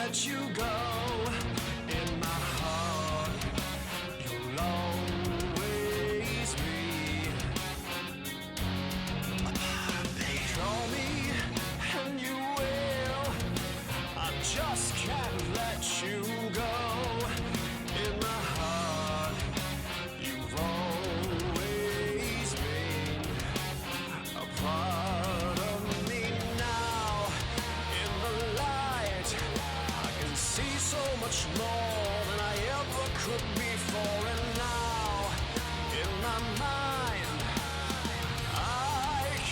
let you go. In my heart, you'll always be a part of me. Call me and you will. I just can't let you go. In my heart, you've always been a part of me. Now, in the light, I can see so much more than I ever could before. And now, in my mind, I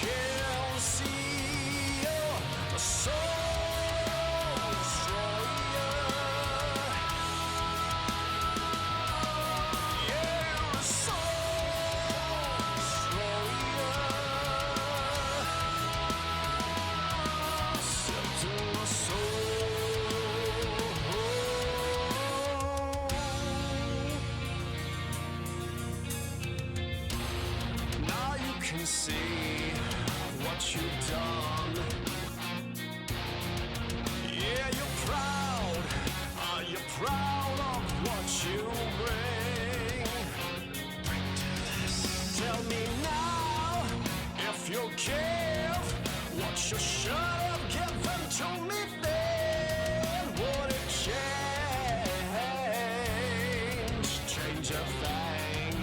can see a soul destroyer. Yeah, a soul destroyer. Step to my soul. Now you can see what you've done. Yeah, you're proud. Are you proud of what you bring? Tell me now if you'll give what you should have given to me then. Would it change a thing?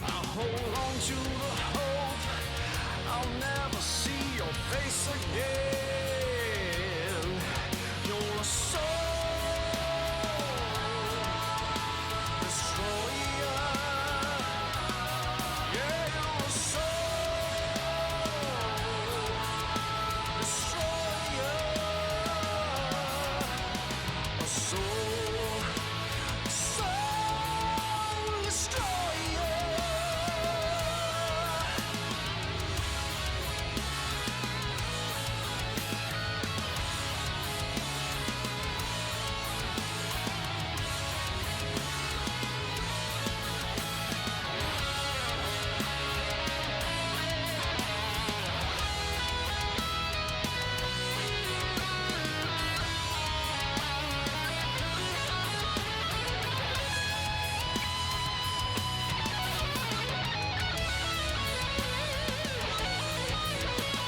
I'll hold on to the hope I'll never see your face again. You're a soul destroyer. Yeah, you're a soul destroyer. A soul destroyer.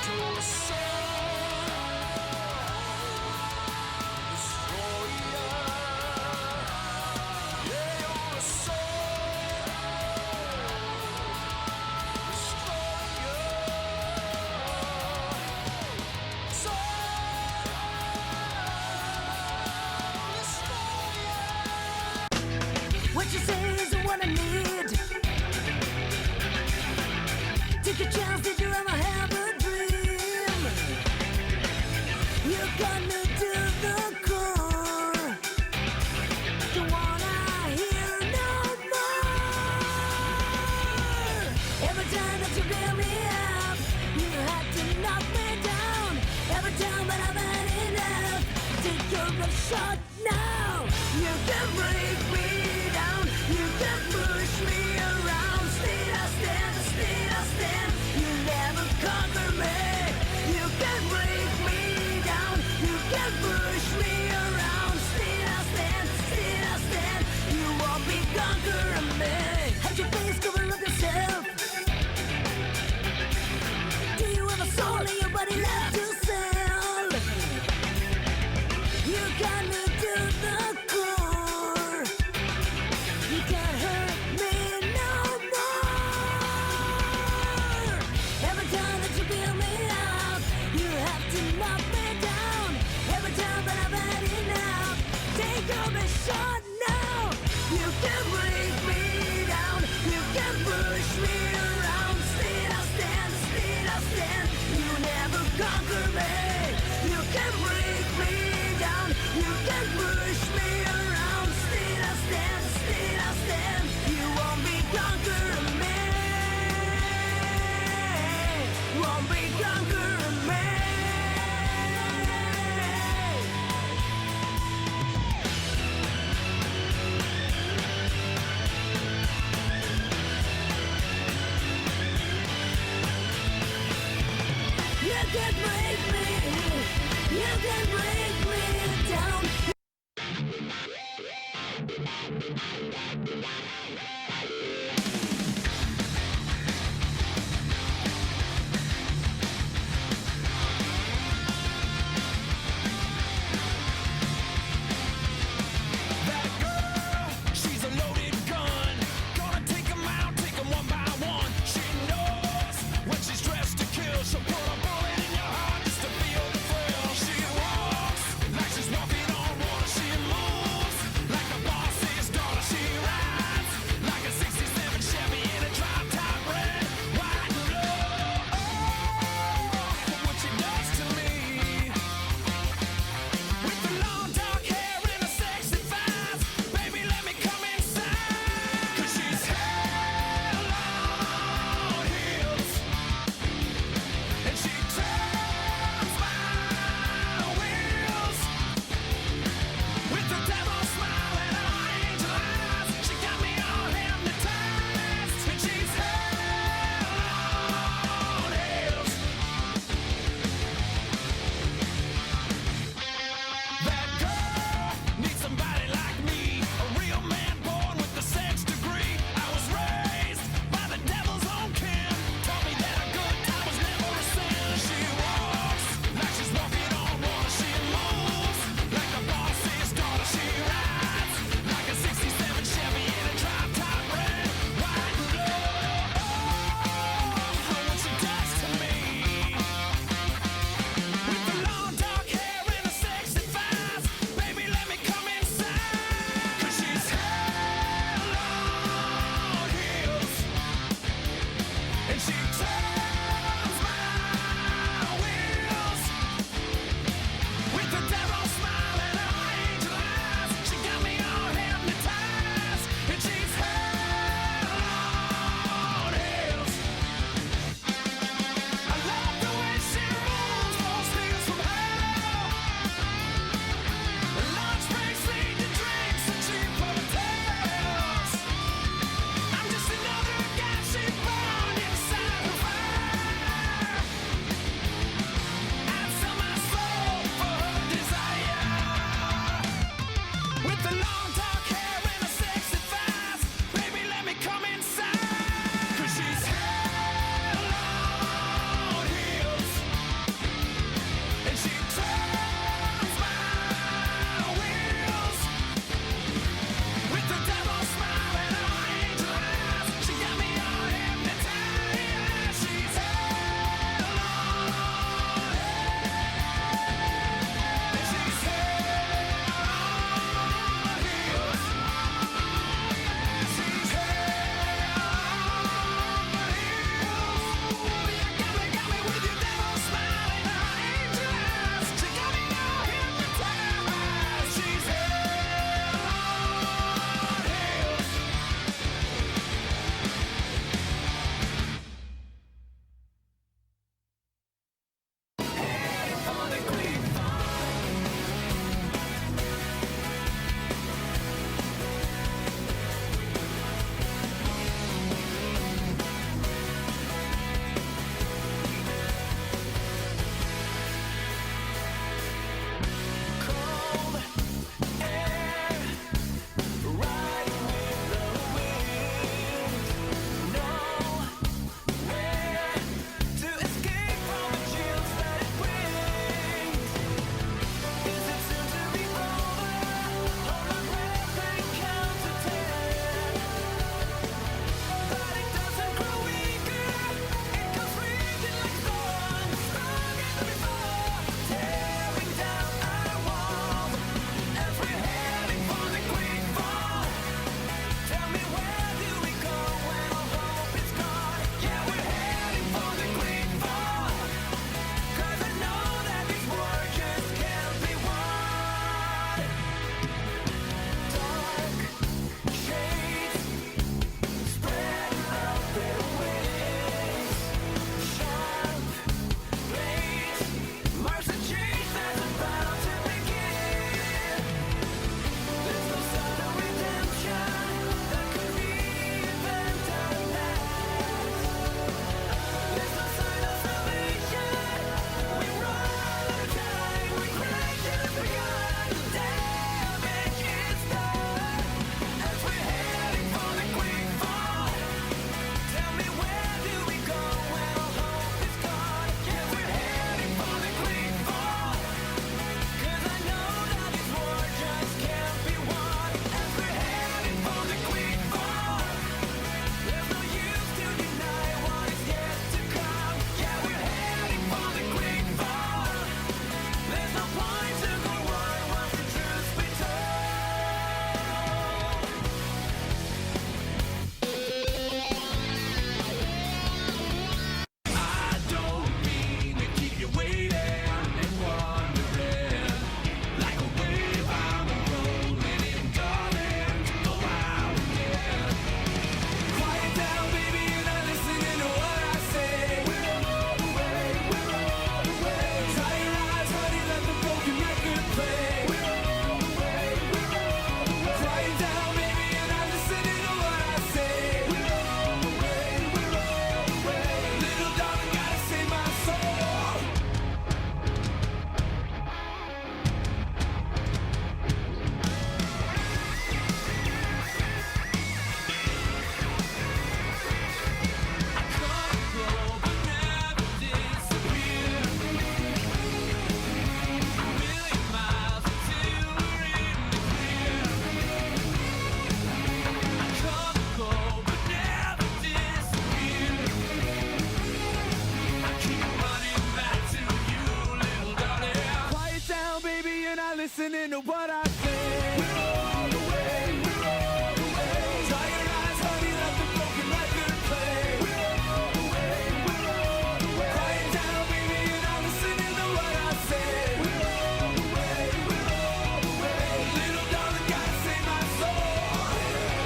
You're a soul destroyer. Yeah, you're a soul destroyer. What you say is what I need. Take a chance, did you ever have a dream? You got me to the core. Don't wanna hear no more. Every time that you build me up, you had to knock me down. Every time that I've had enough, take your shot now. You can break me down, you can push me around. Still I stand, still I stand. You never conquer me. You can break me down, you can push me around. Still I stand, still I stand. You won't be conquering me. Have your face cover up yourself. Do you have a soul in your body left to sell? You got me to the core. You can't hurt me no more. Every time that you build me up, you have to knock me down. Every time that I've had enough, take your best shot now. You can break me down, you can push me around. Still I stand, still I stand. You never conquer me. You can break me down, you can push me around. Still I stand, still I stand. You won't be conquering me. Won't be conquering me. You can break me. You can break me down. That girl, she's a loaded gun. Gonna take 'em out, take 'em one by one. She knows when she's dressed to kill. She'll put a bullet in your heart just to feel the thrill. She walks like she's walking on water. listening to what I say. We're all the way, we're all the way. Dry your eyes, honey, let the broken record play. We're all the way, we're all the way. Quiet down, baby, and I'm listening to what I say. We're all the way, we're all the way. Little darling, gotta save my soul.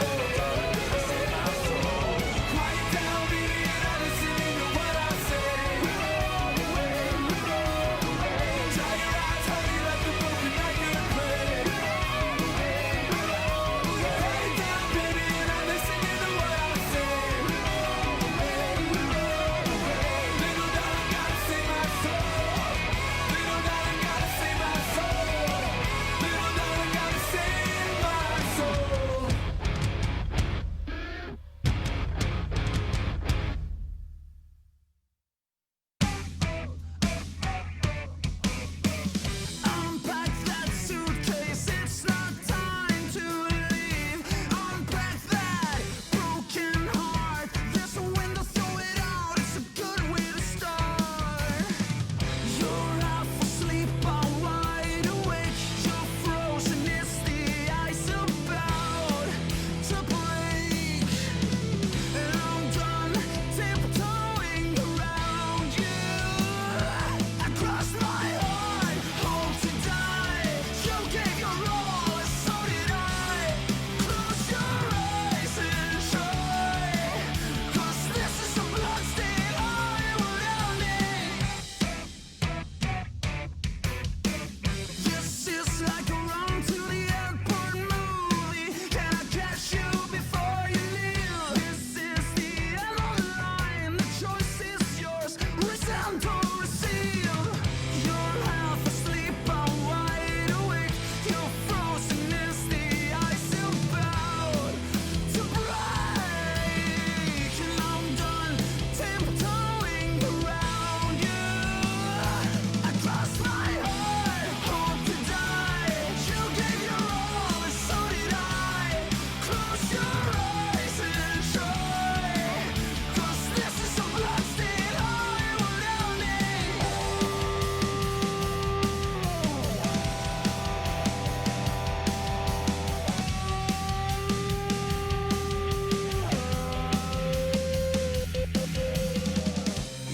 Little darling, gotta save my soul. Quiet down, baby, and I'm listening to what I say. We're all the way, we're all the way. Dry your eyes, honey, let the broken record play. We're all the way, we're all the way. Quiet down, baby, and I'm listening to what I say. We're all the way, we're all the way. Little darling, gotta save my soul. Little darling, gotta save my soul. Little darling, gotta save my soul. Unpack that suitcase, it's not time to leave. Unpack that broken heart. There's a window, throw it out. It's a good way to start. You're half asleep, I'm wide awake. You're frozen, it's the ice about to break. And I'm done tiptoeing around you. I crossed my heart, hope to die. You gave your all, and so did I. Close your eyes and try, 'cause this is a bloodstain Hollywood ending. This is like a run to the airport movie. Can I catch you before you leave? This is the end of the line. The choice is yours. Resent or receive. You're half asleep, I'm wide awake. You're frozen, is the ice about to break. And I'm done tiptoeing around you. I crossed my heart, hope to die. You gave your all, and so did I. Close your eyes and try, 'cause this is a bloodstained Hollywood ending.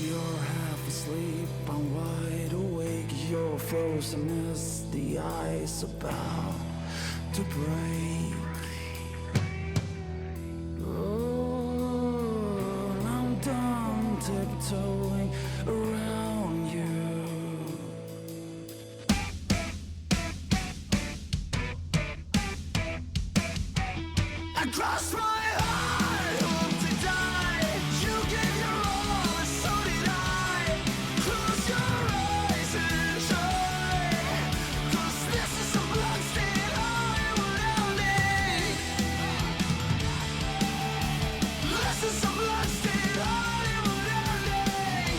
You're half asleep, I'm wide awake. You're frozen, is the ice about to break. Oh, and I'm done tiptoeing around you. I crossed my heart, hope to die. You gave your all, and so did I. Close your eyes and try, 'cause this is a bloodstained Hollywood ending. This is a bloodstained Hollywood ending.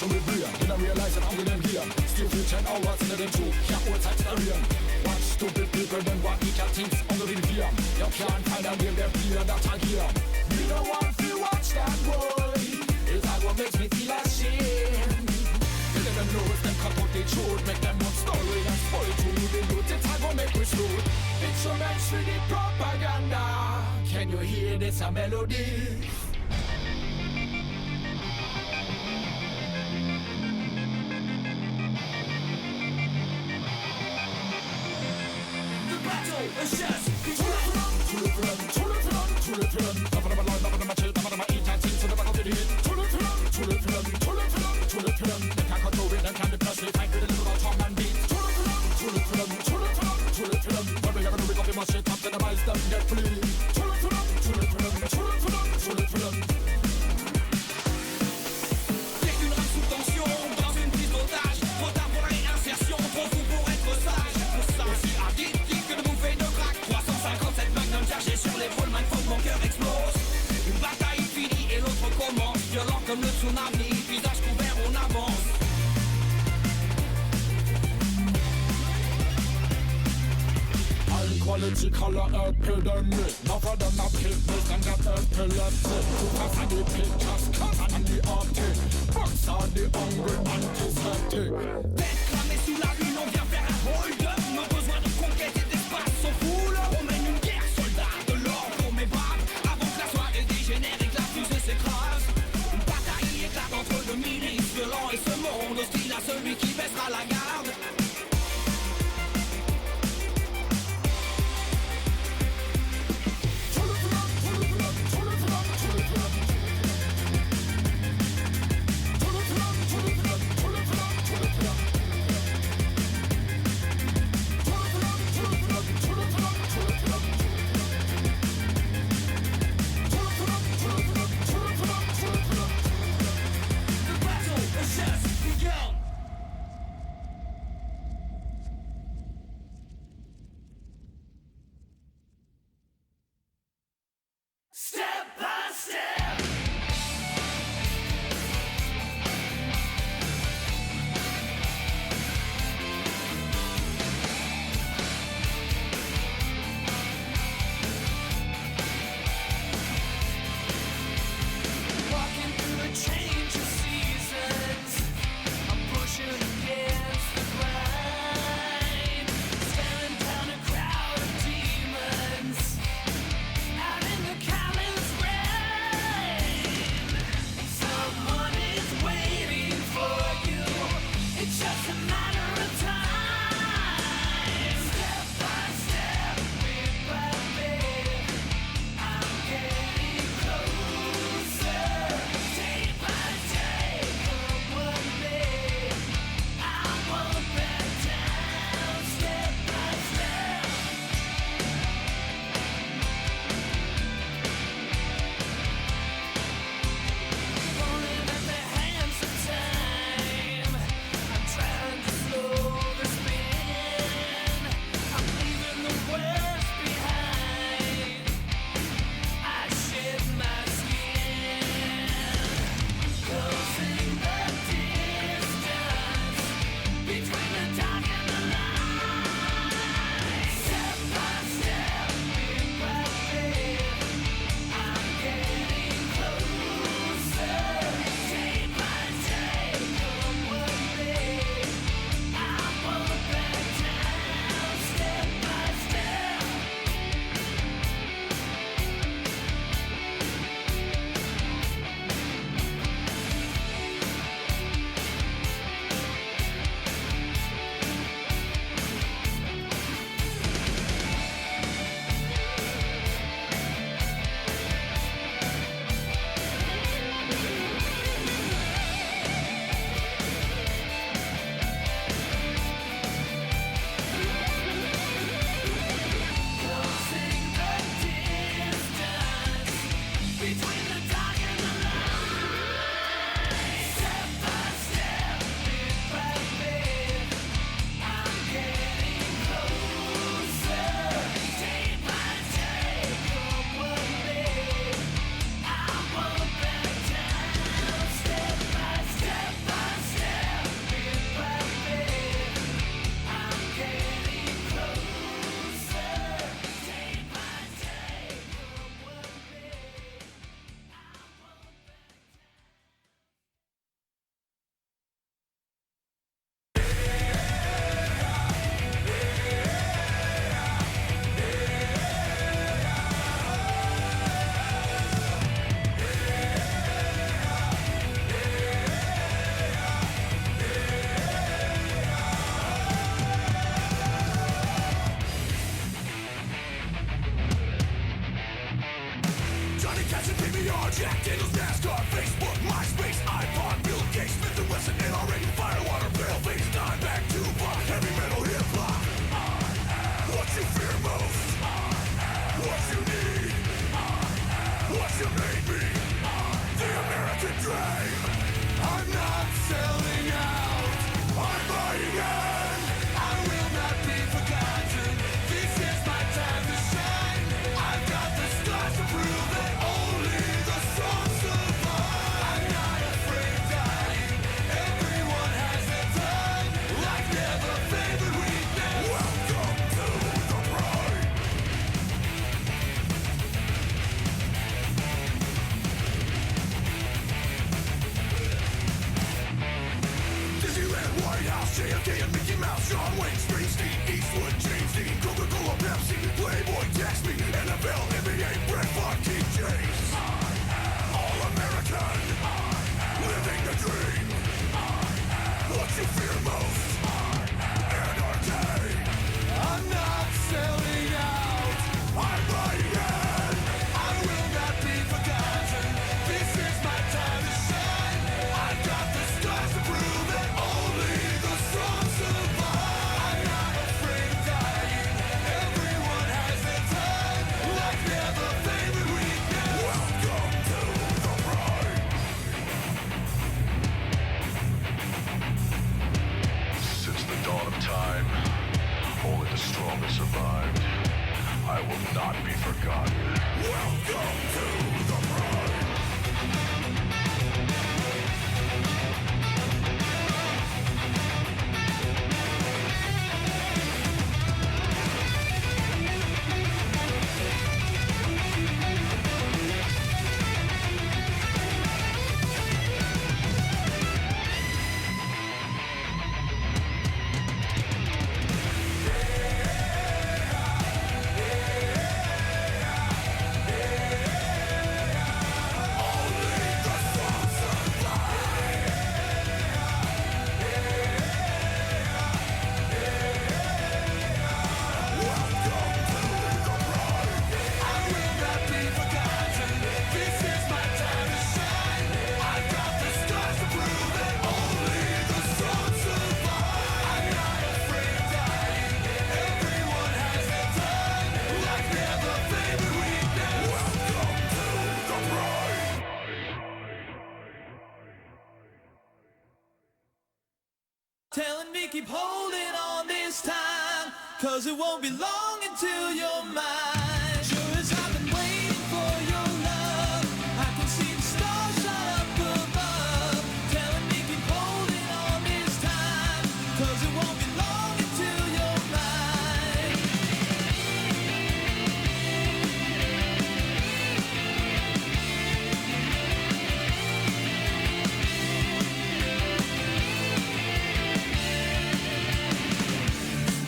Schon mit Bier, then I realize that I'm winning here. Still feel 10 hours in the two. Can't hold tight to the real. Watch stupid people, then what each things on the reveal. You can't find a real them clear that I hear. Me no want to watch that boy. It's that what makes me feel ashamed. They never know if them cut out the truth. Make them one story and spoil to you. They know it's how make we slow. Instruments for the propaganda. Can you hear this a melody? A chess. Comme le tsunami, visage couvert, on avance. High quality color epidemic. Enough of them not pigments and got epilepsy. Too fast and the pictures cut and the optic. Bugs are the hungry antiseptic. Tête cramée sous la lune, on vient faire un hold-up. Nos besoins de conquête et d'espace sont fous. On mène une guerre, soldats, de l'or pour mes braves. Avant que la soirée dégénère et que la fusée s'écrase. Entre le milice violent et ce monde hostile à celui qui baissera la garde. Pepsi, Coca-Cola, Pepsi, Playboy, text me, NFL, NBA, Brett Favre, TJs. All American, living the dream. What you fear most, anarchy. I'm not selling out, I'm buying in. I will not be forgotten, this is my time to shine. I've got the stars to prove that only the strong survive. I'm not afraid of dying, everyone has their time. Life never favored weakness. Welcome to the pride. Since the dawn of time, only the strong have survived. I will not be forgotten. Welcome to the pride. Telling me keep holding on this time, cause it won't be long until you're mine. Sure as I've been waiting for your love, I can see the stars shine up above. Telling me keep holding on this time, cause it won't be long until you're mine.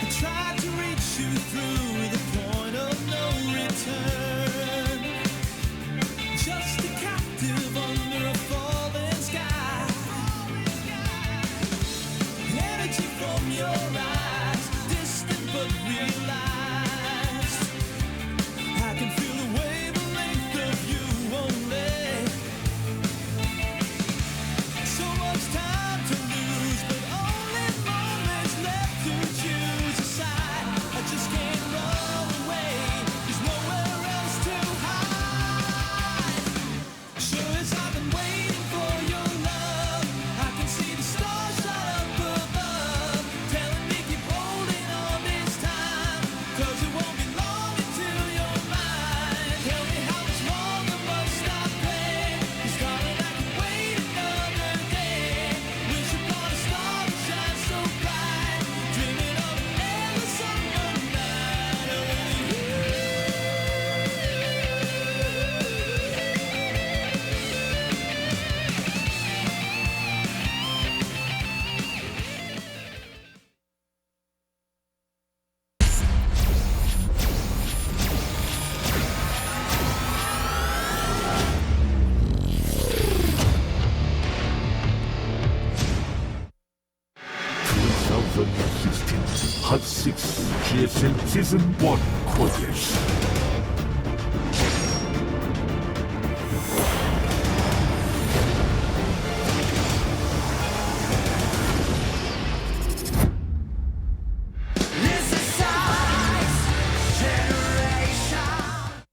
I tried to reach you through the point of no return, just a captive under a falling sky. Energy from your eyes, distant but realized. I can feel the wavelength of you only. So much time to lose, but only moments left to choose a side. I just can't run away, there's nowhere else to hide. Sure as I've been waiting for your love, I can see the stars shine up above. Telling me keep holding on this time, cause it won't be long until you're mine. Tell me how much longer must I play? Cause darling, I can wait another day. Wish upon a star that shines so bright, dreaming of an endless summer night. Only you. Hot 6 GSL Season 1 Courses.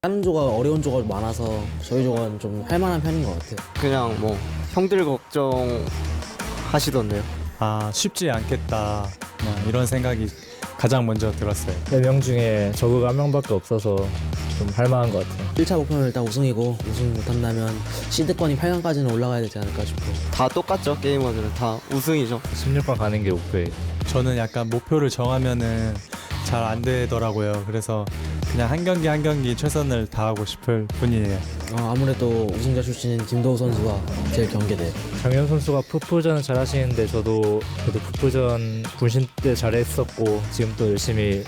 다른 조가 어려운 조가 많아서 저희 조가 좀 할만한 편인 것 같아요. 그냥 뭐 형들 걱정 하시던데요. 아, 쉽지 않겠다 이런 생각이 가장 먼저 들었어요. 4명 중에 저그가 1명밖에 없어서 좀 할만한 것 같아요. 1차 목표는 일단 우승이고 우승 못한다면 시드권이 8강까지는 올라가야 되지 않을까 싶어요. 다 똑같죠. 게이머들은 다 우승이죠. 16강 가는 게 목표예요. 저는 약간 목표를 정하면은 잘 안 되더라고요. 그래서 그냥 한 경기 한 경기 최선을 다하고 싶을 뿐이에요. 아무래도 우승자 출신인 김도우 선수가 제일 경계돼요. 장현 선수가 풋풋전은 잘 하시는데 저도 그래도 풋풋전 분신 때 잘했었고 지금 또 열심히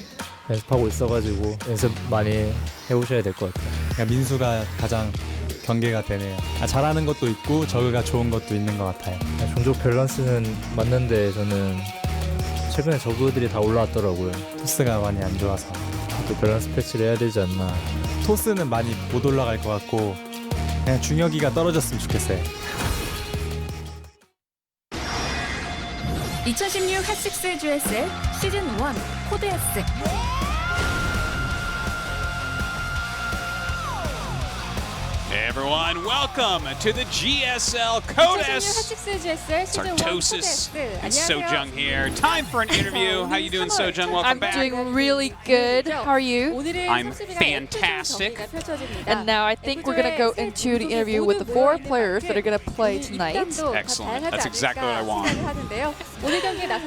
연습하고 있어가지고 연습 많이 해오셔야 될 것 같아요. 그러니까 민수가 가장 경계가 되네요. 잘하는 것도 있고 저그가 좋은 것도 있는 것 같아요. 종족 밸런스는 맞는데 저는 최근에 저그들이 다 올라왔더라고요. 토스가 많이 안 좋아서. 또 밸런스 패치를 해야 되지 않나. 토스는 많이 못 올라갈 것 같고 그냥 중혁이가 떨어졌으면 좋겠어요. 2016 핫식스 GSL 시즌 1 코드 S. Hey everyone, welcome to the GSL Code 2016 S. 핫식스 GSL 시즌 1 코드 Sartosis S. and Sojung here. Time for an interview. How you doing, Sojung? Welcome I'm back. doing really good. How are you? I'm fantastic. And now I think we're gonna go into the interview with the 4 players that are gonna play tonight. Excellent. That's exactly what I want.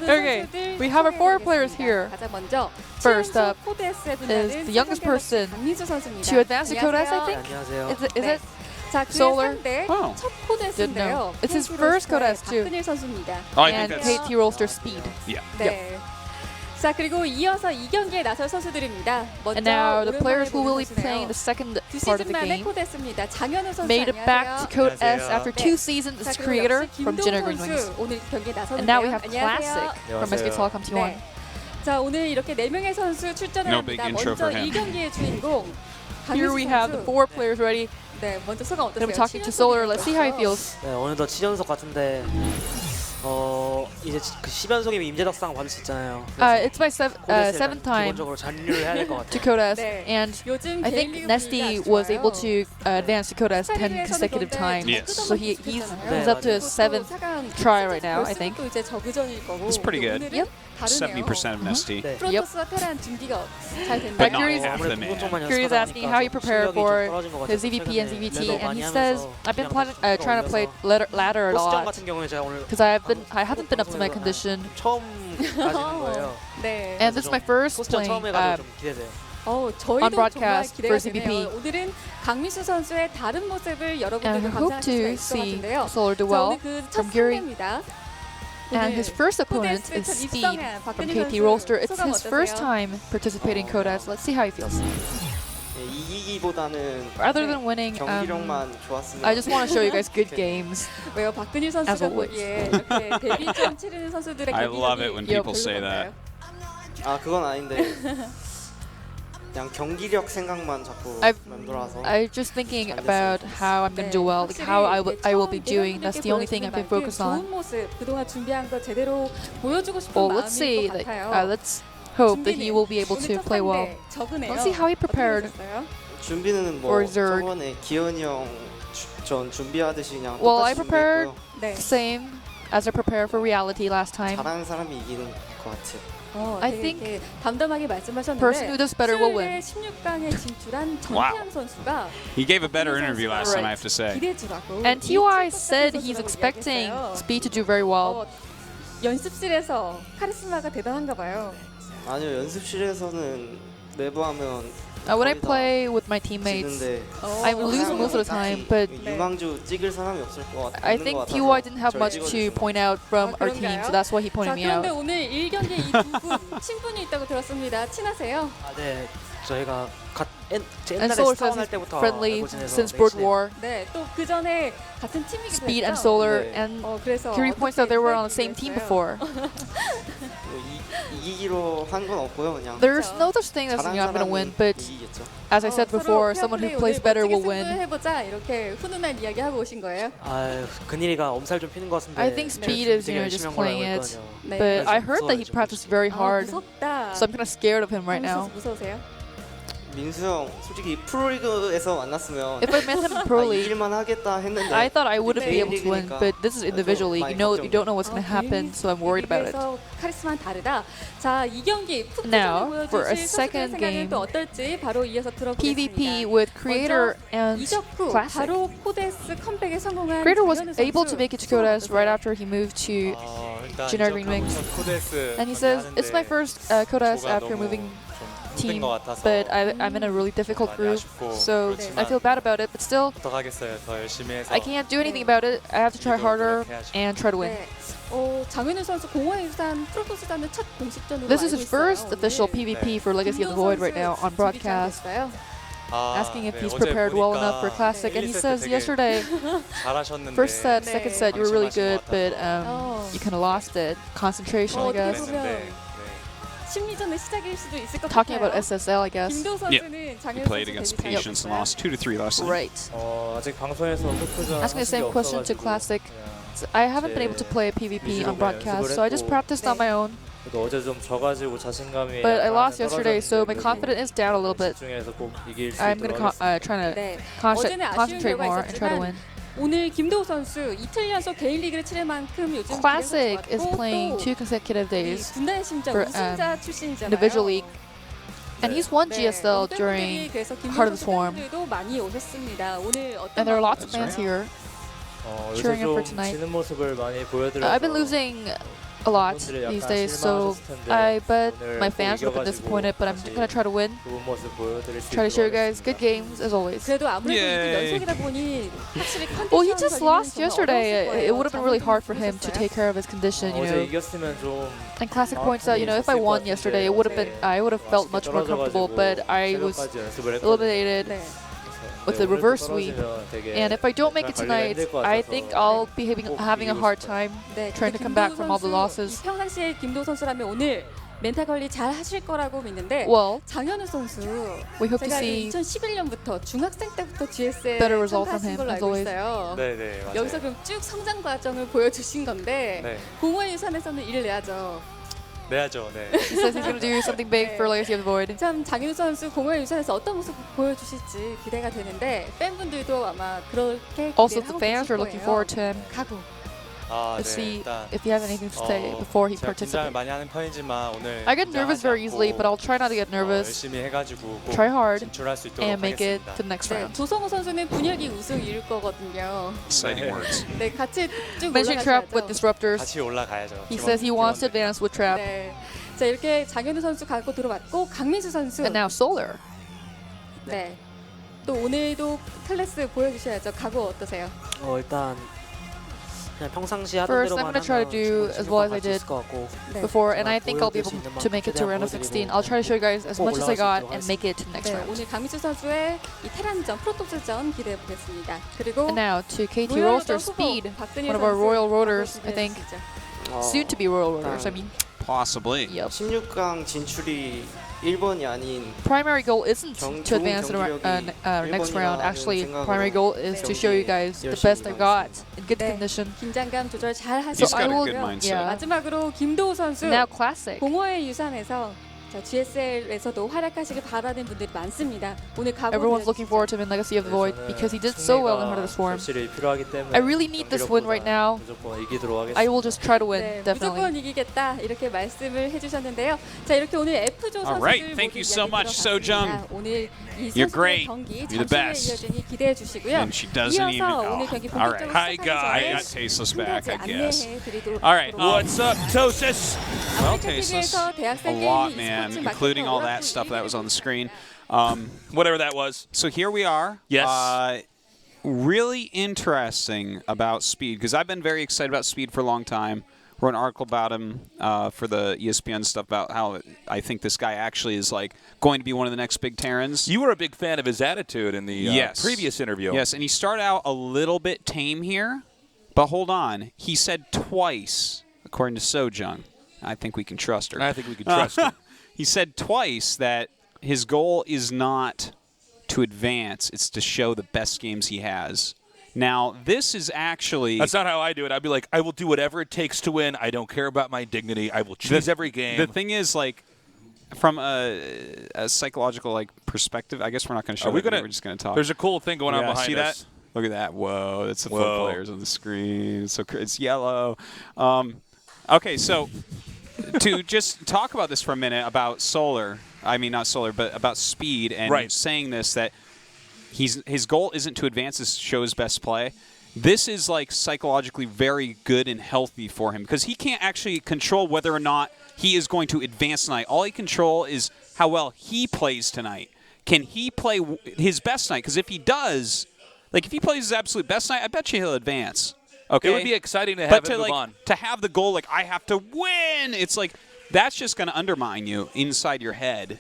Okay, we have our 4 players here. First up is the youngest person to advance to Code S, I think. 안녕하세요. Is it Solar? Oh. Didn't know. It's his first Code S too. Oh, I think And that's KT Rollster Speed. yeah. 네. 자 그리고 이어서 2경기에 나설 선수들입니다. 먼저 And now the 오랜만에 players who 보는 will be 선수네요. playing the second 두 part of 시즌 the 만에 game 코드했습니다. 장현우 선수 made it back to 안녕하세요. Code S 안녕하세요. after 2 seasons as 자, 그리고 creator 역시 from 김동훈 Jinner Green Wings. 선수 오늘 경기에 나섰는데요. And now we have 안녕하세요. Classic from SK Telecom T1. 네. 자 오늘 이렇게 4명의 선수 출전을 No big 합니다. intro 먼저 for him. 2경기의 주인공 Here we have the 4 players ready. 네, 먼저 소감 Gonna 어떠세요? be talking to Solar. Let's see how he feels. 네, 어느덧 7연속 같은데 이제 그 10연속이면 임재덕상 받을 수 있잖아요. It's my 7th time 기본적으로 잔류를 해야 될 것 to 같아요. Code S, 네. and 요즘 I 개인 think 리그 Nesty 분위기가 아주 was 좋아요. able to advance to Code S 10 스타일에서는 consecutive 그런데 times. Yes. So he's up to his 그리고 또 7th 사강 try right now, I think. 또 이제 저그전일 거고. It's pretty good. 오늘은 다르네요. 70% of Nesty. 네. 프로토스와 테란 준비가 잘 But 된다. not Curious- half the man. Curious asking how you prepare for his EVP and ZVT, and he says, I've been trying to play ladder a 포스전 lot 같은 경우에 제가 오늘 because I haven't been up to my condition, 처음 가지는 거예요. 네. and this is my first 포스전 playing 처음 해가지고 좀 기대돼요. 저희도 on broadcast 정말 기대가 for CBP. 되네요. 오늘은 강민수 선수의 다른 모습을 and 여러분들도 I hope 감상하실 to 수가 있을 것 see 같은데요. Solar do 자, well. 오늘 그첫 from Gary. 상대입니다. And his first opponent is Speed from KT Rollster. It's his first time participating in Code S. Let's see how he feels. 네, 이기기보다는 Rather than winning, 경기력만 좋았으면 I just want to show you guys good games. 왜요? 박근일 As 선수가 always. 보기에 이렇게 데뷔전 치르는 선수들의 I 경기력이 love it when people say that. 아 그건 아닌데 그냥 경기력 생각만 자꾸 I've- 맴돌아서 I'm just thinking about how I'm gonna do well, like how I will be doing. That's the only thing I've been focused 좋은 on. 모습, 그동안 준비한 거 제대로 보여주고 싶은 Well, 마음일 let's see. 것 Like, 같아요. let's hope that he will be able to play well. Let's see how he prepared. 준비는 뭐 Or Zerg. 저번에 기현이 형 전 준비하듯이 그냥 Well, I 똑같이 prepared 준비했고요. 네. same as I prepared for reality last time. 잘하는 사람이 이기는 것 같아요. I 되게 think 이렇게 담담하게 말씀하셨는데 person who does better will win. 16강에 진출한 Wow. 정태양 선수가 He gave a better interview last time, I have to say. 기대주라고. And TY said he's expecting Speed to do very well. 연습실에서 카리스마가 대단한가 봐요. 아니요 연습실에서는 내부하면 When I 거의 다 play with my teammates, 지는데 I lose most of the time, but 유망주 찍을 사람이 없을 것 같아요. I think TY didn't have much to point out from our team, so that's why he 자, pointed me 그런데 out. 오늘 1경기에 이 두 분 친분이 있다고 들었습니다. 친하세요? 네, 저희가 And 옛날에 Solar 스타원 says 할 he's 때부터 friendly 알고 지내서 since 되게 Broad 친해요. War. 네, 또 그 전에 같은 팀이기도 Speed and 했죠? Solar, 네. and 그래서 Curie points out they were on the same team before. 이기기로 한 건 없고요 그냥. There's no such thing as 잘하는 I'm gonna win, 사람이 but 이기겠죠. as I said before, someone who plays better will win. 해보자 이렇게 훈훈한 이야기 하고 오신 거예요? 근일이가 엄살 좀 피는 것 같은데. I think Speed is, 되게 just 열심히 한 playing 거라고 it, 했거든요. 네. but I heard that he 무서워요, practiced very hard, 무섭다. so I'm kind of scared of him right now. 무서우세요? 민수 형 솔직히 프로리그에서 만났으면 If I met him in Pro League, 이길만 하겠다 했는데 I thought I wouldn't be able to win, 그러니까 but this is individually. You don't know what's gonna happen, so I'm worried about it. 카리스마는 다르다. 자, 이 경기 Now, 풋풋전을 for a 보여주실 선수들의 second 생각은 game, 또 어떨지 바로 이어서 들어보겠습니다. PvP with Creator and 이적 후 Classic. 바로 코데스 컴백에 성공한 Creator was 장현우 able 선수 to make it to Code S right after he moved to Jinner Green Wings. And he says, it's my first Code S after moving 힘든 team, 것 같아서 but I'm in a really difficult 많이 group, 아쉽고 so 그렇지만 I feel bad about it. But still, 어떡하겠어요. 더 열심히 해서 I can't do anything about it. I have to try harder and try to win. 네. 장현우 선수 공허의 유산 프로토스단의 첫 공식전으로 This is 알고 his 있어요. first 오늘. official PvP for Legacy of the Void right now on broadcast. Asking if he's prepared well enough for Classic, and he says yesterday, 잘하셨는데 first set, second set, you were really good, but 같아서. you kind of lost it. Concentration, I guess. 보면 심리전의 시작일 수도 있을 것 Talking 같아요. about SSL, I guess. 김도 선수는 He 장현우 played 선수 against 데뷔 잘 Patience and 됐어요. lost 2-3 last night. Right. 아직 방송에서 토크전 Asking the same question to Classic. I haven't been able to play PvP on broadcast, so I just practiced on my own. 어제 좀 져가지고 자신감이 But I lost 약간 yesterday, so my 떨어졌는데 confidence is down a little bit. 집중해서 꼭 이길 수 I'm 있도록 gonna 하겠습니다. try to 네. 어제는 아쉬운 concentrate 결과 more and try to 있었지만 win. 오늘 김도우 선수 이틀 연속 개인 리그를 치를 만큼 요즘 Classic is 기대가 playing 좋았고 2 consecutive 또 이 days 분단의 심장 for, 우승자 출신이잖아요. individual league, and he's won 네, GSL 팬분들이 during 그래서 김도우 Heart of the 선수 Swarm. 팬분들도 많이 오셨습니다. 오늘 어떤 and there are lots of 마음이신가요? fans here. 요새 cheering him for 좀 tonight. 지는 모습을 많이 보여드려서 I've been losing a lot 분들이 these 약간 days, so 실망하셨을 텐데 I bet 오늘 my 꼭 fans would have been 이겨가지고 disappointed, but I'm 다시 gonna try to win. 좋은 모습 보여드릴 수 Try to show you 있도록 guys good 하겠습니다. games as always. 그래도 아무래도 이게 Yay. 연속이다 보니 확실히 컨디션 Well, he just 관리는 lost 정말 yesterday. 어려웠을 거예요. It would have been really hard for him to 잘못 take care of his condition, you 어제 know. 이겼으면 좀 And Classic points out, you know, if I won yesterday, it would have been, I would have felt much more comfortable, but I was 새벽까지 연습을 했거든요. eliminated 네. with the reverse sweep. And if I don't make it tonight, I think I'll be having a hard time 네, trying to come back from all the losses. 평상시에 김도우 선수라면 오늘 멘탈 관리 잘 하실 거라고 믿는데 Well, 장현우 선수 we hope to 제가 see 2011년부터 중학생 때부터 GSL better result from 참가하신 him, 걸로 as 알고 always. 있어요. 네네 맞아요. 여기서 그럼 쭉 성장 과정을 보여주신 건데 네. 공허의 유산에서는 일을 내야죠. 내야죠. 네. he says he's going to do something big for Legacy of the Void. 참 장현우 선수 공허의 유산에서 어떤 모습 보여주실지 기대가 되는데 팬분들도 아마 그렇게 Also, 기대를 the 하고 fans 계실 are looking 거예요. forward to him. 각오. 아, Let's 네. see 일단 if he has anything to say before he 제가 긴장을 participates. 많이 하는 편이지만 오늘 I get nervous 긴장하지 very easily, 않고, but I'll try not to get nervous. 열심히 해가지고 꼭 Try hard 진출할 수 있도록 and make it 하겠습니다. to the next 네, round. 조성우 선수는 분열기 우승 이룰 거거든요. Exciting 네. words. 네, 같이 쭉 Mention Trap with 올라가셔야죠. Disruptors. 같이 올라가야죠. He says he wants to advance with Trap. 네, 자 이렇게 장현우 선수 갖고 들어왔고 강민수 선수. And now Solar. 네, 또 오늘도 클래스 보여주셔야죠. 각오 어떠세요? 일단 그냥 평상시 하던 First, 대로만 I'm gonna try to do as well as I did before, and I think I'll be able to make it to round of 16. I'll try to show you guys as much as I got and make it to the next 네, round. 오늘 강민수 선수의 이 테란전 프로토스전 기대해 보겠습니다. 그리고 And now to KT 로열 Roadster 후보 Speed, 박근일 one of our 선수 Royal Roaders, 각오 I think. 기대해 Soon to be Royal Roaders, I mean. Possibly. Yep. 16강 진출이 1번이 아닌 Primary goal isn't to 좋은 advance to the next round. 일본이라는 Actually, 생각으로 primary goal is to show you guys the best I've got in good 네. condition. 긴장감 조절 잘 He's 하시고 got a will- good mindset. yeah. 마지막으로 김도우 선수 Now Classic. 공허의 유산에서 자, GSL에서도 활약하시길 바라는 분들이 많습니다. 오늘 각오 Everyone's looking forward to him in Legacy of the Void because he did so well in Heart of the Swarm. 절실히 필요하기 때문에 I really need this win right now. 무조건 이기도록 하겠습니다. I will just try to win, 네, definitely. 무조건 이기겠다 이렇게 말씀을 해주셨는데요. 자 이렇게 오늘 F조 All 선수들 right, 모두 thank you so 이야기 much, 들어봤습니다. Sojung. 오늘 이 You're 선수들의 great. 경기 You're the 잠시 후에 best. 이어지니 기대해 주시고요. And she doesn't even. 이어서 오늘 Oh. 경기 All right. 본격적으로 Hi, 시작하기 guy. I 전에 got Tasteless back, I 한 guess. 가지 안내해 드리도록 All right. What's up, Tosis? Well, Tasteless. 아프리카TV에서 A 대학생 lot, 게임 man, e스포츠 including all that 마케터 stuff that was on the screen. Whatever that was. So here we are. Yes. Really interesting about Speed because I've been very excited about Speed for a long time. Wrote an article about him for the ESPN stuff about how I think this guy actually is like going to be one of the next big Terrans. You were a big fan of his attitude in the previous interview. Yes, and he started out a little bit tame here, but hold on. He said twice, according to Sojung. I think we can trust her. I think we can trust him. He said twice that his goal is not to advance, it's to show the best games he has. Now, this is actually... That's not how I do it. I'd be like, I will do whatever it takes to win. I don't care about my dignity. I will choose every game. The thing is, like, from a psychological like perspective, I guess we're not going to show it. We're just going to talk. There's a cool thing going on behind see us. that? Look at that. Whoa, that's the Whoa. four players on the screen. It's yellow. Okay, so to just talk about this for a minute about Solar, I mean not Solar, but about Speed and saying this, that his goal isn't to advance, is to show his best play. This is like psychologically very good and healthy for him because he can't actually control whether or not he is going to advance tonight. All he control is how well he plays tonight. Can he play his best night? Because if he does, like if he plays his absolute best night, I bet you he'll advance. Okay, It would be exciting to have him move on. To have the goal, like, I have to win. It's like, that's just going to undermine you inside your head.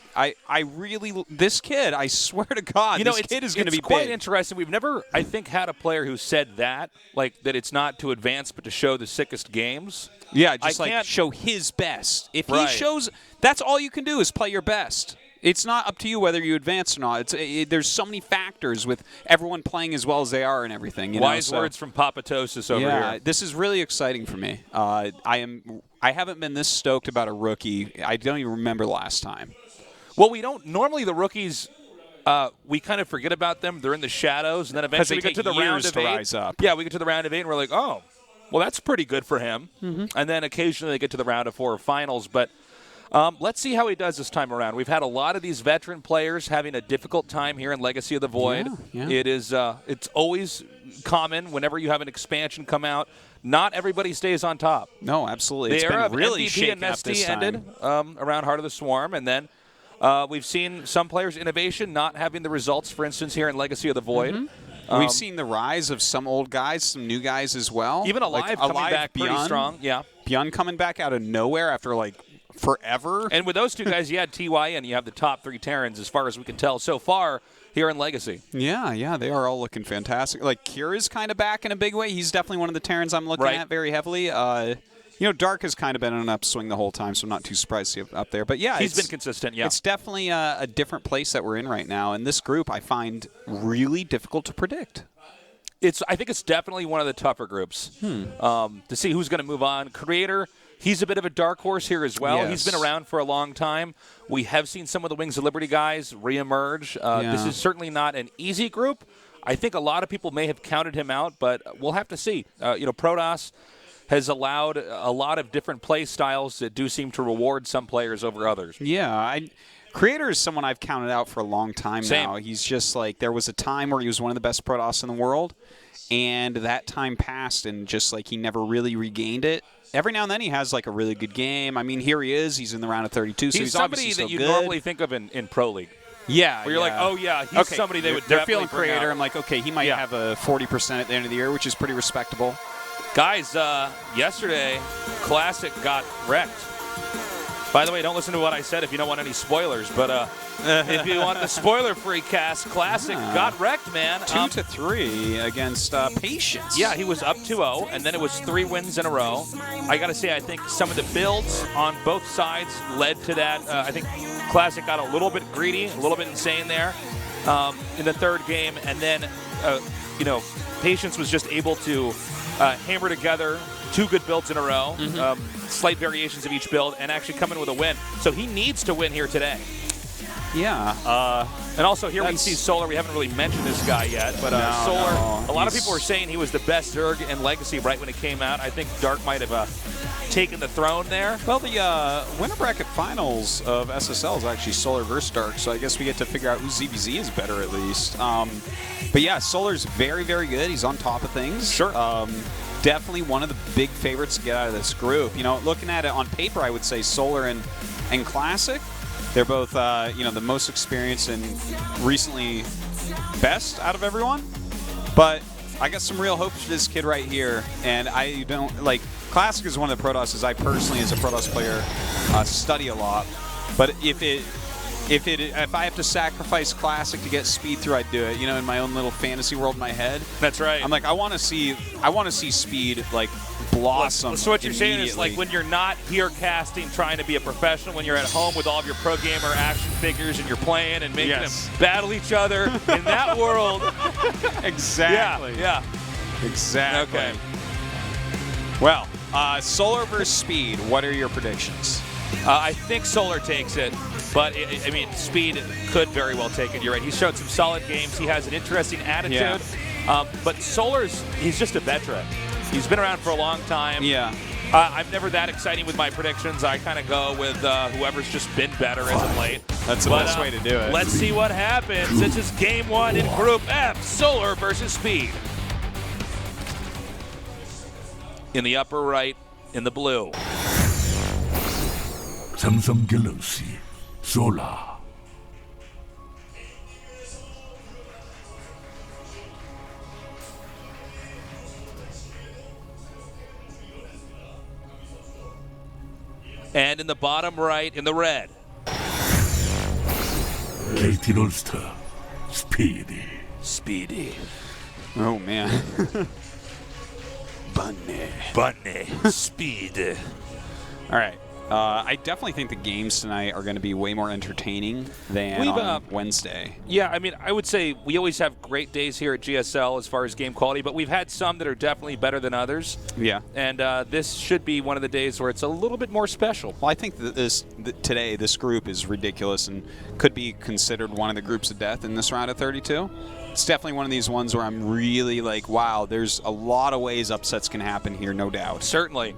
This kid, I swear to God, this kid is going to be It's quite big. interesting. We've never, I think, had a player who said that, like that it's not to advance but to show the sickest games. Yeah, just show his best. If he shows, that's all you can do is play your best. It's not up to you whether you advance or not. There's so many factors with everyone playing as well as they are and everything. Wise words from Papatosis over here. This is really exciting for me. I haven't been this stoked about a rookie. I don't even remember the last time. Well, we don't. Normally the rookies, we kind of forget about them. They're in the shadows, and then eventually we get to the round of 8. Rise up. Yeah, we get to the round of 8, and we're like, oh, well, that's pretty good for him. And then occasionally they get to the round of 4 or finals, but let's see how he does this time around. We've had a lot of these veteran players having a difficult time here in Legacy of the Void. Yeah. It's always common whenever you have an expansion come out. Not everybody stays on top. No, absolutely. The It's era been really of MVP shaken and up this Nesty time. ended around Heart of the Swarm, and then we've seen some players' innovation not having the results, for instance, here in Legacy of the Void. We've seen the rise of some old guys, some new guys as well. Even Alive coming back pretty strong. Yeah. Byun coming back out of nowhere after, like, forever. And with those two guys, you had TY and you have the top 3 Terrans as far as we can tell so far here in Legacy. Yeah, they are all looking fantastic. Like, Kira's kind of back in a big way. He's definitely one of the Terrans I'm looking at very heavily. Dark has kind of been on an upswing the whole time, so I'm not too surprised to see up there. But yeah, he's been consistent, yeah. It's definitely a different place that we're in right now. And this group I find really difficult to predict. I think it's definitely one of the tougher groups to see who's going to move on. Creator, he's a bit of a dark horse here as well. Yes. He's been around for a long time. We have seen some of the Wings of Liberty guys reemerge. This is certainly not an easy group. I think a lot of people may have counted him out, but we'll have to see. Protoss has allowed a lot of different play styles that do seem to reward some players over others. Yeah, Creator is someone I've counted out for a long time now. He's just like, there was a time where he was one of the best Protoss in the world, and that time passed, and just like he never really regained it. Every now and then he has like a really good game. I mean, here he is. He's in the round of 32, so he's somebody obviously that you good. normally think of in Pro League. Yeah. Where you're like, oh, yeah, he's somebody they would They're definitely feeling bring Creator. out. I'm like, okay, he might have a 40% at the end of the year, which is pretty respectable. Guys, yesterday, Classic got wrecked. By the way, don't listen to what I said if you don't want any spoilers. But if you want the spoiler-free cast, Classic got wrecked, man. 2-3 against Patience. Yeah, he was up 2-0, and then it was 3 wins in a row. I got to say, I think some of the builds on both sides led to that. I think Classic got a little bit greedy, a little bit insane there in the third game. And then, Patience was just able to hammer together 2 good builds in a row, slight variations of each build, and actually come in with a win. So he needs to win here today. Yeah. And also here we see Solar. We haven't really mentioned this guy yet, but Solar, a lot of people were saying he was the best Zerg in Legacy right when it came out. I think Dark might have taken the throne there. Well, the winner bracket finals of SSL is actually Solar versus Dark, so I guess we get to figure out who ZBZ is better at least. But yeah, Solar's very, very good. He's on top of things. Sure. Definitely one of the big favorites to get out of this group. Looking at it on paper, I would say Solar and Classic. They're both, the most experienced and recently best out of everyone. But I got some real hopes for this kid right here. And I don't, Classic is one of the Protosses I personally, as a Protoss player, study a lot. But if I have to sacrifice Classic to get speed through, I'd do it. In my own little fantasy world in my head. That's right. I'm like, I want to see speed blossom. So what you're saying is when you're not here casting, trying to be a professional, when you're at home with all of your pro gamer action figures and you're playing and making them battle each other in that world. Exactly. Yeah. Exactly. Okay. Well, Solar versus Speed. What are your predictions? I think Solar takes it, but Speed could very well take it. You're right. He's showed some solid games. He has an interesting attitude. Yeah. But he's just a veteran. He's been around for a long time. Yeah. I'm never that exciting with my predictions. I kind of go with whoever's just been better as of late. That's the best way to do it. Let's see what happens. This is game 1 in Group F, Solar versus Speed. In the upper right, in the blue. Samsung Galaxy Zola. And in the bottom right, in the red. KT 롤스터 스피디. Speedy. Oh man. Bunny. Speed. All right. I definitely think the games tonight are going to be way more entertaining than on Wednesday. Yeah, I mean, I would say we always have great days here at GSL as far as game quality, but we've had some that are definitely better than others. Yeah. And this should be one of the days where it's a little bit more special. Well, I think that today this group is ridiculous and could be considered one of the groups of death in this round of 32. It's definitely one of these ones where I'm really like, wow, there's a lot of ways upsets can happen here, no doubt. Certainly.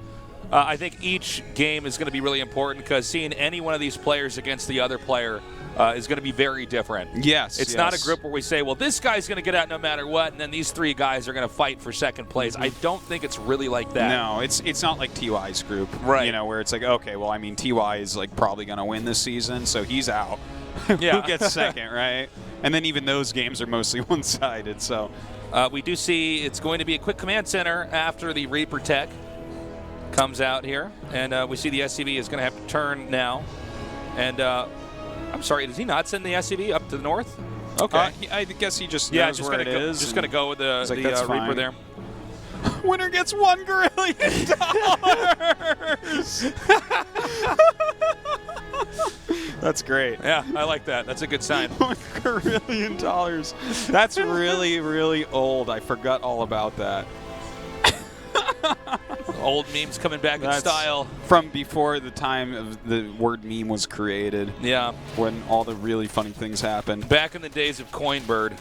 I think each game is going to be really important because seeing any one of these players against the other player is going to be very different. Yes. It's not a group where we say, well, this guy's going to get out no matter what, and then these three guys are going to fight for second place. I don't think it's really like that. No, it's not like TY's group, right? You know, where it's like, okay, well, I mean, TY is like probably going to win this season, so he's out. Yeah. Who gets second, right? And then even those games are mostly one-sided. So we do see it's going to be a quick command center after the Reaper Tech comes out here, and we see the SCV is going to have to turn now. And I'm sorry, does he not send the SCV up to the north? Okay. I guess he just knows where it is. Just going to go with the Reaper there. Winner gets $1 grillion. That's great. Yeah, I like that. That's a good sign. $1 grillion. That's really, really old. I forgot all about that. Old memes coming back in style. From before the time of the word meme was created. Yeah. When all the really funny things happened. Back in the days of Coinbird.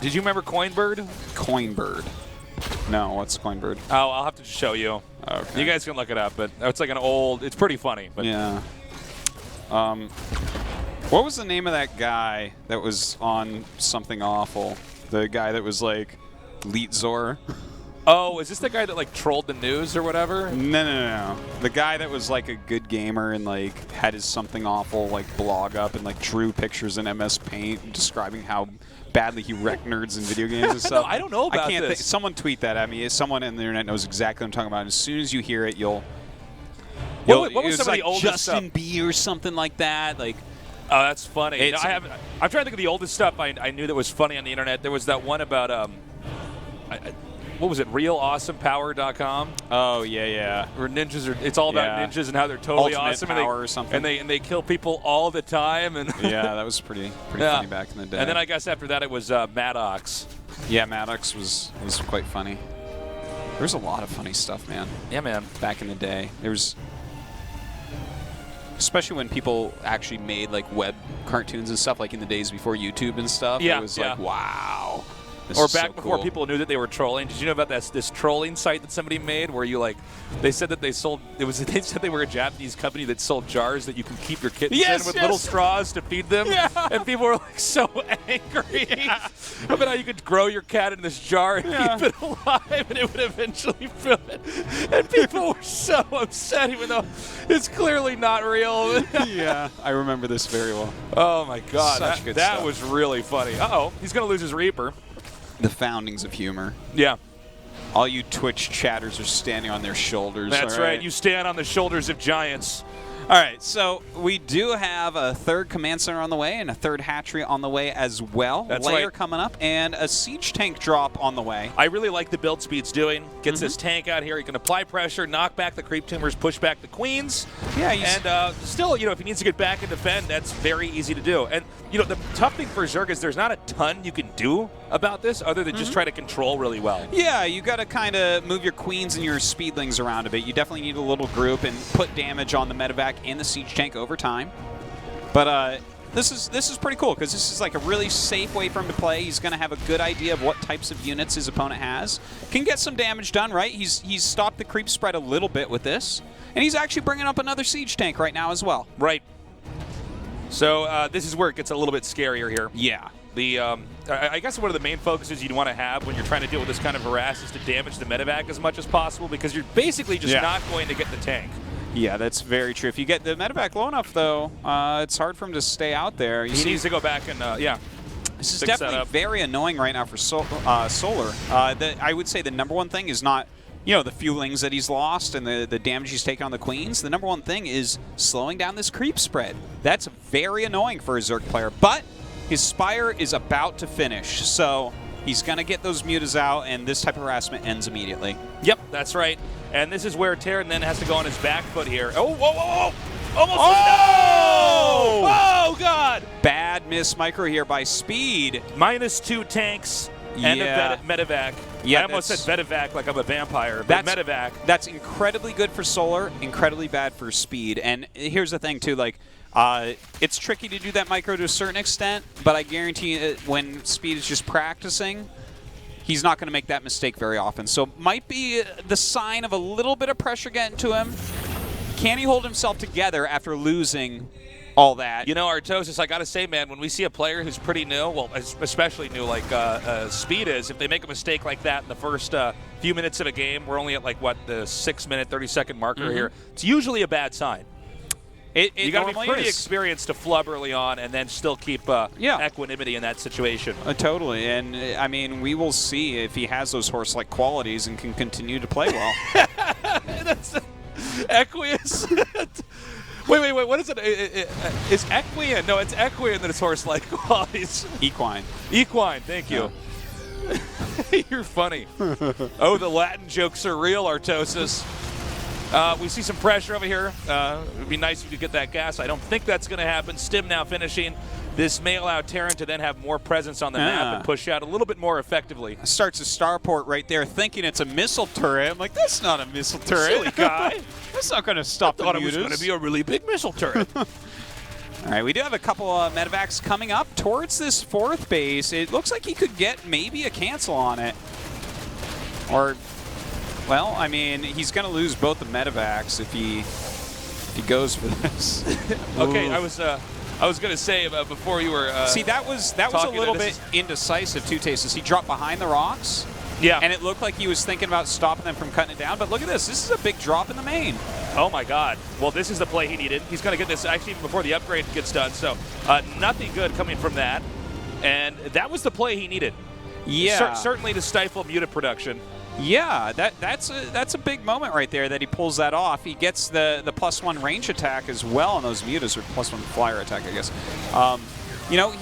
Did you remember Coinbird? Coinbird. No, what's Coinbird? Oh, I'll have to show you. Okay. You guys can look it up, but it's like an old, it's pretty funny. But yeah. What was the name of that guy that was on Something Awful? The guy that was like Leetzor? Oh, is this the guy that like trolled the news or whatever? No. The guy that was like a good gamer and like had his Something Awful like blog up and like drew pictures in MS Paint describing how badly he wrecked nerds in video games and stuff. No, I don't know about this. Someone tweet that at me. Someone on the internet knows exactly what I'm talking about. And as soon as you hear it, you'll. What was some of like the oldest Justin stuff? B or something like that? Like. Oh, that's funny. I'm trying to think of the oldest stuff I knew that was funny on the internet. There was that one about what was it? RealAwesomePower.com. Oh yeah. Where ninjas are. It's all about ninjas and how they're totally Ultimate awesome. Power or something. And they kill people all the time. And yeah, that was pretty funny back in the day. And then I guess after that it was Maddox. Yeah, Maddox was quite funny. There's a lot of funny stuff, man. Yeah, man. Back in the day, there was. Especially when people actually made like web cartoons and stuff, like in the days before YouTube and stuff. Yeah, it was like, wow. Or back before people knew that they were trolling. Did you know about this trolling site that somebody made where you they said that they sold they said they were a Japanese company that sold jars that you can keep your kittens in with little straws to feed them. Yeah. And people were like so angry about how you could grow your cat in this jar and keep it alive and it would eventually fill it. And people were so upset even though it's clearly not real. Yeah, I remember this very well. Oh my God. Such good that stuff. was really funny. Uh-oh, he's going to lose his Reaper. The foundings of humor. Yeah. All you Twitch chatters are standing on their shoulders. That's right. You stand on the shoulders of giants. All right, so we do have a third command center on the way and a third hatchery on the way as well. That's Layer right. coming up and a siege tank drop on the way. I really like the build Speed's doing. Gets this tank out here. He can apply pressure, knock back the creep tumors, push back the queens. Yeah, and still, if he needs to get back and defend, that's very easy to do. And the tough thing for Zerg is there's not a ton you can do about this other than just try to control really well. Yeah, you got to kind of move your queens and your speedlings around a bit. You definitely need a little group and put damage on the medevac and the siege tank over time. But this is pretty cool because this is like a really safe way for him to play. He's going to have a good idea of what types of units his opponent has. Can get some damage done, right? He's stopped the creep spread a little bit with this. And he's actually bringing up another siege tank right now as well. Right. So this is where it gets a little bit scarier here. Yeah. I guess one of the main focuses you'd want to have when you're trying to deal with this kind of harass is to damage the medevac as much as possible because you're basically just not going to get the tank. Yeah, that's very true. If you get the medevac low enough, though, it's hard for him to stay out there. He needs to go back and, yeah. This is definitely very annoying right now for Solar. I would say the number one thing is not, the fuelings that he's lost and the damage he's taken on the Queens. The number one thing is slowing down this creep spread. That's very annoying for a Zerg player. But his Spire is about to finish, so he's going to get those mutas out, and this type of harassment ends immediately. Yep, that's right. And this is where Terran then has to go on his back foot here. Oh, whoa, whoa, whoa! Almost. Oh! No! Oh, God! Bad miss micro here by Speed. -2 tanks and a medevac. Yeah, I almost said medevac like I'm a vampire, but medevac. That's incredibly good for Solar, incredibly bad for Speed. And here's the thing, too, it's tricky to do that micro to a certain extent, but I guarantee you when Speed is just practicing, he's not going to make that mistake very often. So it might be the sign of a little bit of pressure getting to him. Can he hold himself together after losing all that? Artosis, I got to say, man, when we see a player who's pretty new, well, especially new like Speed is, if they make a mistake like that in the first few minutes of a game, we're only at the 6-minute, 30-second marker here, it's usually a bad sign. You got to be pretty experienced to flub early on and then still keep equanimity in that situation. Totally. And, I mean, we will see if he has those horse-like qualities and can continue to play well. That's Equius. wait, what is it? It's Equian. No, it's Equian that is horse-like qualities. Equine. Equine, thank you. You're funny. Oh, the Latin jokes are real, Artosis. We see some pressure over here. It would be nice if you could get that gas. I don't think that's going to happen. Stim now finishing. This may allow Terran to then have more presence on the map and push out a little bit more effectively. Starts a starport right there, thinking it's a missile turret. I'm like, that's not a missile turret. Silly guy. That's not going to stop the mutas. I thought it was going to be a really big missile turret. All right, we do have a couple of medevacs coming up towards this 4th base. It looks like he could get maybe a cancel on it. Or, well, I mean, he's going to lose both the medevacs if he goes for this. Okay, I was going to say before you were see, that was a little bit indecisive too, Tastes. He dropped behind the rocks. Yeah. And it looked like he was thinking about stopping them from cutting it down. But look at this. This is a big drop in the main. Oh, my God. Well, this is the play he needed. He's going to get this actually even before the upgrade gets done. So nothing good coming from that. And that was the play he needed. Yeah. Certainly to stifle muta production. Yeah, that's a big moment right there that he pulls that off. He gets the +1 range attack as well on those mutas, or +1 flyer attack, I guess.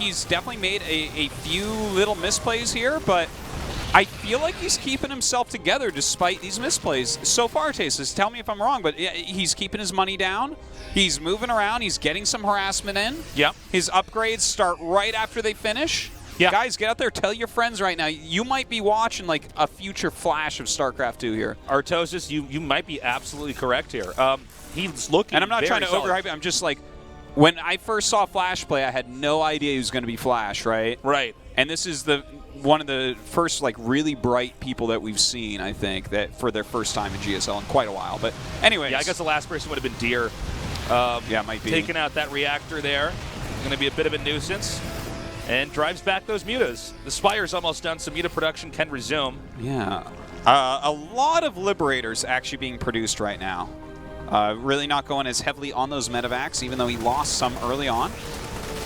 He's definitely made a few little misplays here, but I feel like he's keeping himself together despite these misplays. So far, Tastes, tell me if I'm wrong, but he's keeping his money down. He's moving around. He's getting some harassment in. Yep. His upgrades start right after they finish. Yeah. Guys, get out there. Tell your friends right now. You might be watching like a future flash of StarCraft 2 here. Artosis, you might be absolutely correct here. He's looking And I'm not trying to solid. overhype it. I'm just like, when I first saw Flash play, I had no idea he was going to be Flash, right? Right. And this is one of the first really bright people that we've seen, I think, that for their first time in GSL in quite a while. But anyways. Yeah, I guess the last person would have been Deer. Yeah, it might be. Taking out that reactor there. Going to be a bit of a nuisance. And drives back those mutas. The Spire's almost done, so muta production can resume. Yeah. A lot of Liberators actually being produced right now. Really not going as heavily on those medevacs, even though he lost some early on.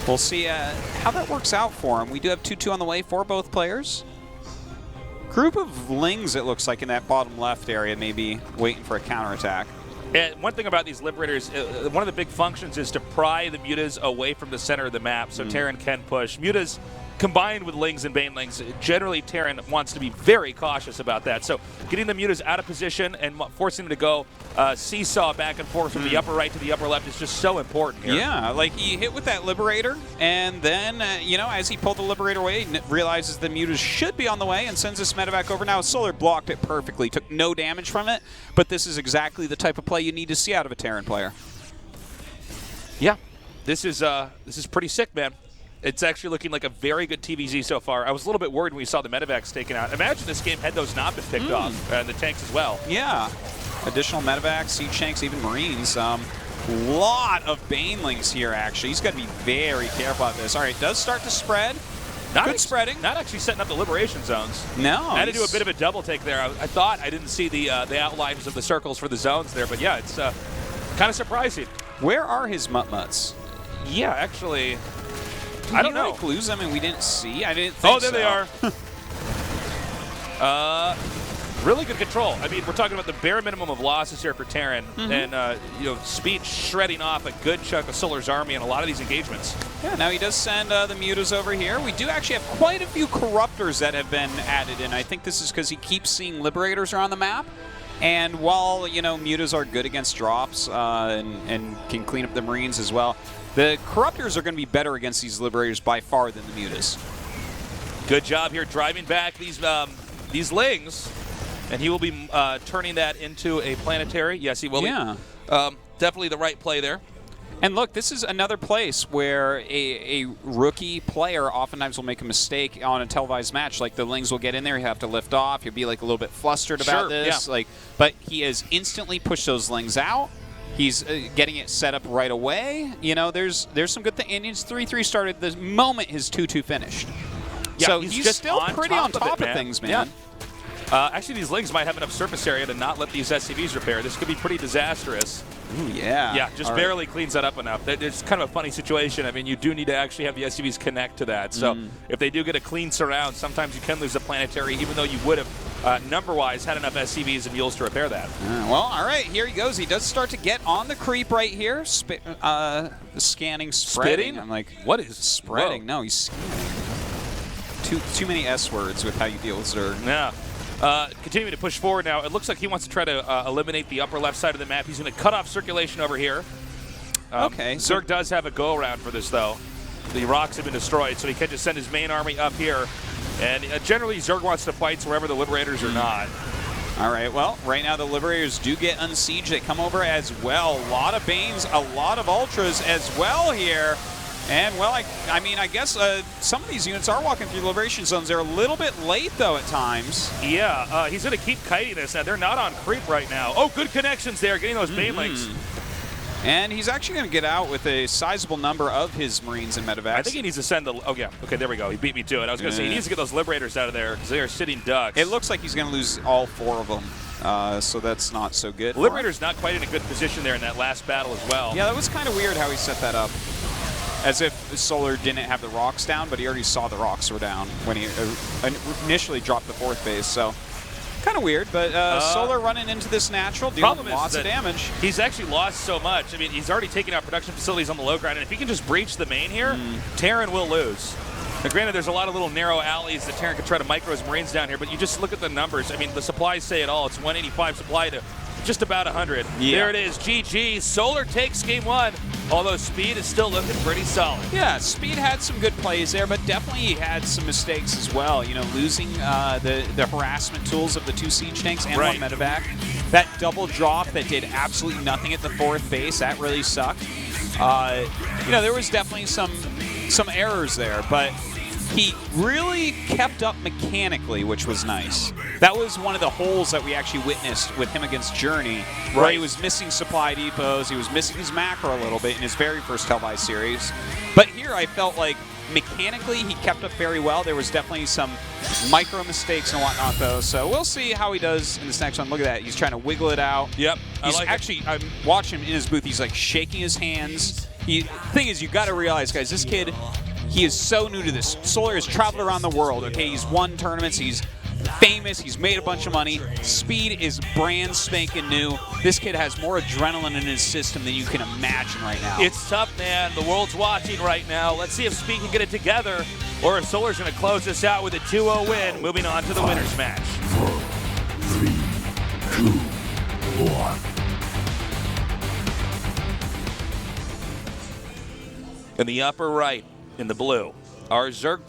We'll see how that works out for him. We do have 2-2 on the way for both players. Group of Lings, it looks like, in that bottom left area, maybe waiting for a counterattack. And one thing about these Liberators, one of the big functions is to pry the mutas away from the center of the map so Terran can push. Mutas combined with Lings and Banelings, generally Terran wants to be very cautious about that. So getting the mutas out of position and forcing them to go seesaw back and forth from the upper right to the upper left is just so important here. Yeah, like he hit with that Liberator, and then, as he pulled the Liberator away, he realizes the mutas should be on the way and sends this medevac over. Now, Solar blocked it perfectly, took no damage from it, but this is exactly the type of play you need to see out of a Terran player. Yeah, this is pretty sick, man. It's actually looking like a very good TVZ so far. I was a little bit worried when we saw the medevacs taken out. Imagine this game had those not been picked off, and the tanks as well. Yeah. Additional medevacs, siege tanks, even Marines. Lot of Banelings here, actually. He's got to be very careful about this. All right, does start to spread. Good spreading. Not actually setting up the liberation zones. No. I had to do a bit of a double take there. I thought I didn't see the outlines of the circles for the zones there, but yeah, it's Kind of surprising. Where are his mutts? Yeah, actually, Did I don't know. Like, lose them and we didn't see? I didn't think Oh, there they are. Really good control. I mean, we're talking about the bare minimum of losses here for Terran, and Speed shredding off a good chunk of Solar's army in a lot of these engagements. Yeah, now he does send the mutas over here. We do actually have quite a few corruptors that have been added in. I think this is because he keeps seeing liberators around the map. And while, mutas are good against drops and can clean up the Marines as well, the corruptors are going to be better against these liberators by far than the mutas. Good job here driving back these lings. And he will be turning that into a planetary. Yes, he will be. Definitely the right play there. And look, this is another place where a rookie player oftentimes will make a mistake on a televised match. Like the lings will get in there, you have to lift off. You'll be like a little bit flustered about this. Yeah. But he has instantly pushed those lings out. He's getting it set up right away. There's some good things. And his 3-3 started the moment his 2-2 finished. Yeah, so he's he's just still pretty on top of man. things, man. Yeah. Actually, these lings might have enough surface area to not let these SCVs repair. This could be pretty disastrous. Ooh, yeah. Yeah, just barely cleans that up enough. It's kind of a funny situation. I mean, you do need to actually have the SCVs connect to that. So if they do get a clean surround, sometimes you can lose a planetary, even though you would have, number-wise, had enough SCVs and mules to repair that. Well, all right, here he goes. He does start to get on the creep right here. Scanning, spreading. I'm like, what is spreading? Whoa. No, he's scanning. Too many S words with how you deal with Zerg. Yeah. Continuing to push forward now. It looks like he wants to try to eliminate the upper left side of the map. He's going to cut off circulation over here. Okay. Zerg does have a go-around for this, though. The rocks have been destroyed, so he can just send his main army up here. And generally, Zerg wants to fight wherever the Liberators are not. All right, well, right now the Liberators do get unsieged. They come over as well. A lot of Banes, a lot of Ultras as well here. And, well, I guess some of these units are walking through the liberation zones. They're a little bit late, though, at times. Yeah, he's going to keep kiting this. Now, they're not on creep right now. Oh, good connections there, getting those Banelings. And he's actually going to get out with a sizable number of his Marines and medevacs. I think he needs to send the... Oh, yeah. Okay, there we go. He beat me to it. I was going to say, he needs to get those Liberators out of there because they are sitting ducks. It looks like he's going to lose all 4 of them, so that's not so good. Liberator's not quite in a good position there in that last battle as well. Yeah, that was kind of weird how he set that up. As if Solar didn't have the rocks down, but he already saw the rocks were down when he initially dropped the 4th base. So kind of weird, but Solar running into this natural, dealing lots of damage. He's actually lost so much. I mean, he's already taken out production facilities on the low ground, and if he can just breach the main here, Terran will lose. Now, granted, there's a lot of little narrow alleys that Terran can try to micro his Marines down here, but you just look at the numbers. I mean, the supplies say it all. It's 185 supply to just about 100. Yeah. There it is, GG. Solar takes game 1, although Speed is still looking pretty solid. Yeah, Speed had some good plays there, but definitely he had some mistakes as well. Losing the harassment tools of the 2 siege tanks and 1 medevac. That double drop that did absolutely nothing at the 4th base, that really sucked. There was definitely some errors there, but he really kept up mechanically, which was nice. That was one of the holes that we actually witnessed with him against Journey, where he was missing supply depots, he was missing his macro a little bit in his very first televised series. But here I felt like mechanically he kept up very well. There was definitely some micro mistakes and whatnot, though. So we'll see how he does in this next one. Look at that. He's trying to wiggle it out. Yep. I'm watching him in his booth. He's like shaking his hands. The thing is, you got to realize, guys, this kid, he is so new to this. Solar has traveled around the world, okay? He's won tournaments. He's famous. He's made a bunch of money. Speed is brand spanking new. This kid has more adrenaline in his system than you can imagine right now. It's tough, man. The world's watching right now. Let's see if Speed can get it together, or if Solar's going to close this out with a 2-0 win, moving on to the winner's match. 4, 3, 2, 1. In the upper right, in the blue, our Zerg